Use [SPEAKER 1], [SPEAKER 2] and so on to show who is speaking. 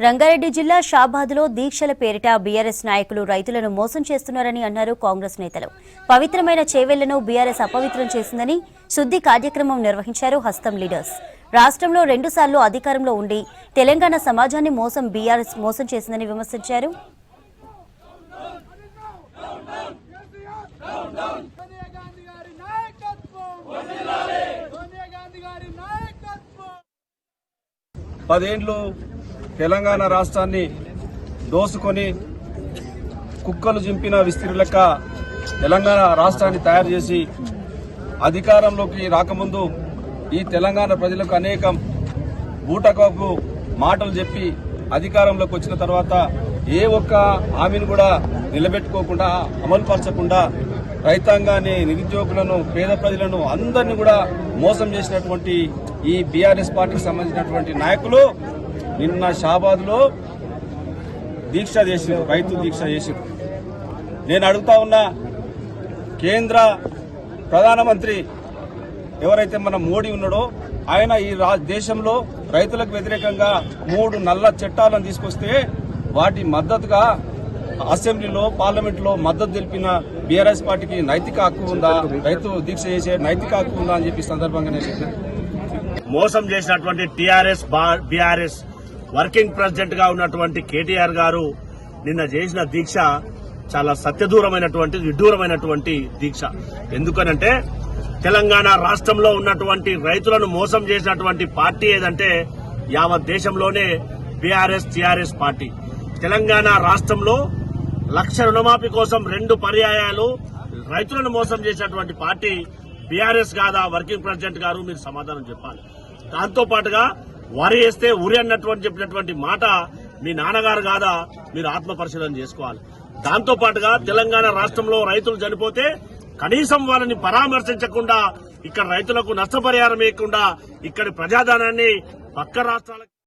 [SPEAKER 1] రంగారెడ్డి జిల్లా షాబాద్లో దీక్షల పేరిట బీఆర్ఎస్ నాయకులు రైతులను మోసం చేస్తున్నారని అన్నారు కాంగ్రెస్ నేతలు. పవిత్రమైన చేవెళ్లను బీఆర్ఎస్ అపవిత్రం చేసిందని శుద్ధి కార్యక్రమం నిర్వహించారు హస్తం లీడర్స్. రాష్ట్రంలో 2 సార్లు అధికారంలో ఉండి తెలంగాణ సమాజాన్ని బీఆర్ఎస్ మోసం చేసిందని విమర్శించారు.
[SPEAKER 2] పదేండ్లు తెలంగాణ రాష్ట్రాన్ని దోసుకొని కుక్కలు చింపిన విస్తరి లెక్క తెలంగాణ రాష్ట్రాన్ని తయారు చేసి అధికారంలోకి రాకముందు ఈ తెలంగాణ ప్రజలకు అనేక బూటకపు మాటలు చెప్పి అధికారంలోకి వచ్చిన తర్వాత ఏ ఒక్క హామీని కూడా నిలబెట్టుకోకుండా అమలుపరచకుండా రైతాంగాన్ని, నిరుద్యోగులను, పేద ప్రజలను అందరినీ కూడా మోసం చేసినటువంటి ఈ బీఆర్ఎస్ పార్టీకి సంబంధించినటువంటి నాయకులు నిన్న షాబాద్లో దీక్ష చేసారు, రైతు దీక్ష చేసారు. నేను అడుగుతా ఉన్నా, కేంద్ర ప్రధానమంత్రి ఎవరైతే మన మోడీ ఉన్నాడో ఆయన ఈ దేశంలో రైతులకు వ్యతిరేకంగా 3 నల్ల చట్టాలను తీసుకొస్తే వాటి మద్దతుగా అసెంబ్లీలో, పార్లమెంట్లో మద్దతు తెలిపిన బీఆర్ఎస్ పార్టీకి నైతిక హక్కు ఉందా? రైతు దీక్ష చేసే నైతిక హక్కు ఉందా అని చెప్పి సందర్భంగా నేను
[SPEAKER 3] మోసం చేసినటువంటి టీఆర్ఎస్ బీఆర్ఎస్ వర్కింగ్ ప్రెసిడెంట్ గా ఉన్నటువంటి కేటీఆర్ గారు నిన్న చేసిన దీక్ష చాలా సత్యదూరమైనటువంటి, విడ్డూరమైనటువంటి దీక్ష. ఎందుకనంటే తెలంగాణ రాష్ట్రంలో ఉన్నటువంటి రైతులను మోసం చేసినటువంటి పార్టీ ఏదంటే యావత్ దేశంలోనే బీఆర్ఎస్ టీఆర్ఎస్ పార్టీ. తెలంగాణ రాష్ట్రంలో 1,00,000 రుణమాఫీ కోసం 2 పర్యాయాలు రైతులను మోసం చేసినటువంటి పార్టీ బీఆర్ఎస్ కాదా? వర్కింగ్ ప్రెసిడెంట్ గారు మీరు సమాధానం చెప్పాలి. దాంతో పాటుగా వరి వేస్తే ఉరి అన్నటువంటి చెప్పినటువంటి మాట మీ నాన్నగారు కాదా? మీరు ఆత్మ పరిశీలన చేసుకోవాలి. దాంతో పాటుగా తెలంగాణ రాష్ట్రంలో రైతులు చనిపోతే కనీసం వాళ్ళని పరామర్శించకుండా, ఇక్కడ రైతులకు నష్టపరిహారం ఇవ్వకుండా, ఇక్కడి ప్రజాధనాన్ని పక్క రాష్ట్రాలకు